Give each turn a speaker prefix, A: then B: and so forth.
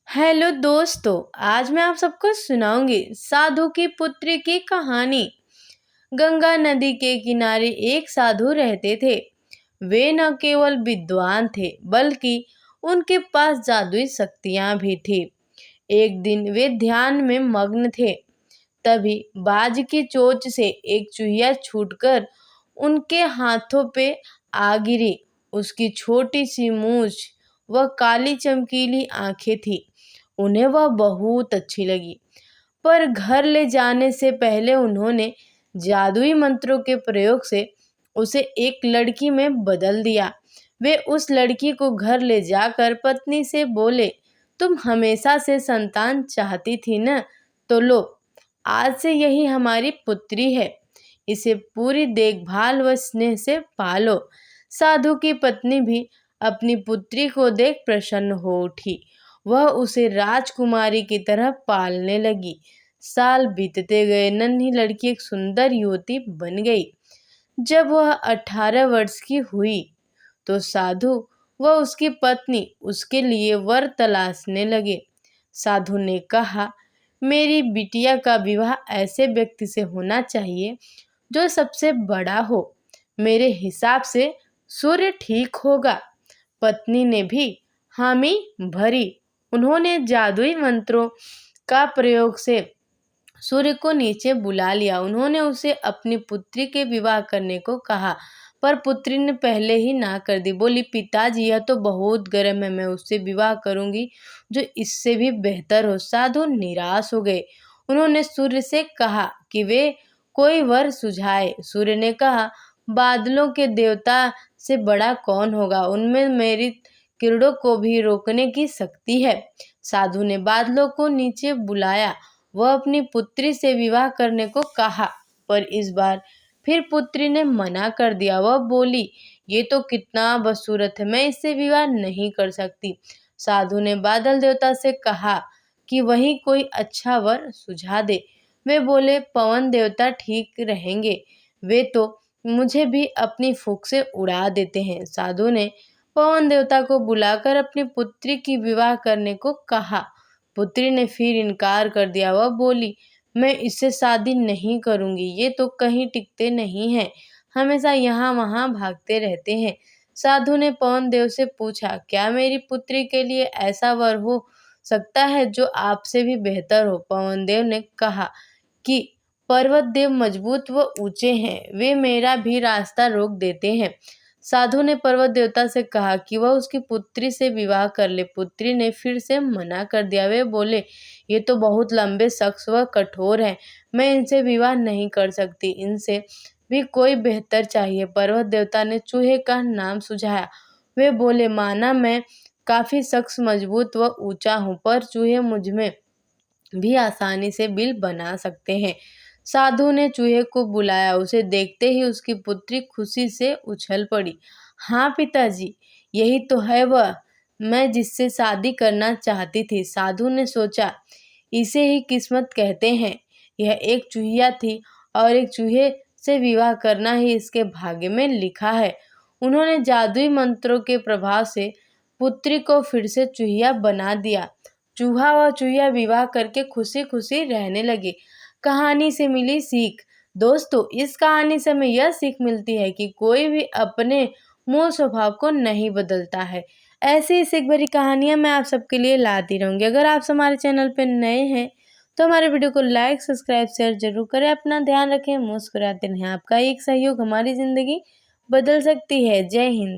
A: Hello दोस्तों, आज मैं आप सबको सुनाऊंगी साधु की पुत्री की कहानी। गंगा नदी के किनारे एक साधु रहते थे। वे न केवल विद्वान थे बल्कि उनके पास जादुई शक्तियां भी थी। एक दिन वे ध्यान में मग्न थे, तभी बाज की चोंच से एक चूहिया छूटकर उनके हाथों पे आ गिरी। उसकी छोटी सी मूंछ व काली चमकीली आंखें थी। उन्हें वह बहुत अच्छी लगी, पर घर ले जाने से पहले उन्होंने जादुई मंत्रों के प्रयोग से उसे एक लड़की में बदल दिया। वे उस लड़की को घर ले जाकर पत्नी से बोले, तुम हमेशा से संतान चाहती थी न, तो लो, आज से यही हमारी पुत्री है। इसे पूरी देखभाल व स्नेह से पालो। साधु की पत्नी भी अपनी पुत्री को देख प्रसन्न हो उठी। वह उसे राजकुमारी की तरह पालने लगी। साल बीतते गए, नन्ही लड़की एक सुंदर युवती बन गई। जब वह 18 वर्ष की हुई तो साधु व उसकी पत्नी उसके लिए वर तलाशने लगे। साधु ने कहा, मेरी बिटिया का विवाह ऐसे व्यक्ति से होना चाहिए जो सबसे बड़ा हो। मेरे हिसाब से सूर्य ठीक होगा। पत्नी ने भी हामी भरी। उन्होंने जादुई मंत्रों का प्रयोग से सूर्य को नीचे बुला लिया। उन्होंने उसे अपनी पुत्री के विवाह करने को कहा, पर पुत्री ने पहले ही ना कर दी। बोली, पिताजी यह तो बहुत गर्म है, मैं उससे विवाह करूंगी जो इससे भी बेहतर हो। साधु निराश हो गए। उन्होंने सूर्य से कहा कि वे कोई वर सुझाए। सूर्य ने कहा, बादलों के देवता से बड़ा कौन होगा, उनमें मेरी किरणों को भी रोकने की शक्ति है। साधु ने बादलों को नीचे बुलाया। वह अपनी पुत्री से विवाह करने को कहा, पर इस बार फिर पुत्री ने मना कर दिया। वह बोली, ये तो कितना बदसूरत है, मैं इससे विवाह नहीं कर सकती। साधु ने बादल देवता से कहा कि वही कोई अच्छा वर सुझा दे। वे बोले, पवन देवता ठीक रहेंगे, वे तो मुझे भी अपनी फूंक से उड़ा देते हैं। साधु ने पवन देवता को बुलाकर अपनी पुत्री की विवाह करने को कहा। पुत्री ने फिर इनकार कर दिया। वह बोली, मैं इससे शादी नहीं करूंगी, ये तो कहीं टिकते नहीं हैं, हमेशा यहाँ वहाँ भागते रहते हैं। साधु ने पवन देव से पूछा, क्या मेरी पुत्री के लिए ऐसा वर हो सकता है जो आपसे भी बेहतर हो? पवन देव ने कहा कि पर्वत देव मजबूत व ऊंचे हैं, वे मेरा भी रास्ता रोक देते हैं। साधु ने पर्वत देवता से कहा कि वह उसकी पुत्री से विवाह कर ले। पुत्री ने फिर से मना कर दिया। वे बोले, ये तो बहुत लंबे शख्स व कठोर हैं, मैं इनसे विवाह नहीं कर सकती, इनसे भी कोई बेहतर चाहिए। पर्वत देवता ने चूहे का नाम सुझाया। वे बोले, माना मैं काफी शख्स, मजबूत व ऊंचा हूँ, पर चूहे मुझमें भी आसानी से बिल बना सकते हैं। साधु ने चूहे को बुलाया। उसे देखते ही उसकी पुत्री खुशी से उछल पड़ी। हाँ पिताजी, यही तो है वह मैं जिससे शादी करना चाहती थी। साधु ने सोचा, इसे ही किस्मत कहते हैं। यह एक चूहिया थी और एक चूहे से विवाह करना ही इसके भाग्य में लिखा है। उन्होंने जादुई मंत्रों के प्रभाव से पुत्री को फिर से चूहिया बना दिया। चूहा व चूहिया विवाह करके खुशी खुशी रहने लगे। कहानी से मिली सीख। दोस्तों, इस कहानी से हमें यह सीख मिलती है कि कोई भी अपने मूल स्वभाव को नहीं बदलता है। ऐसी ही सीख भरी कहानियां मैं आप सबके लिए लाती रहूंगी। अगर आप हमारे चैनल पर नए हैं तो हमारे वीडियो को लाइक, सब्सक्राइब, शेयर जरूर करें। अपना ध्यान रखें, मुस्कुराते रहें। आपका एक सहयोग हमारी जिंदगी बदल सकती है। जय हिंद।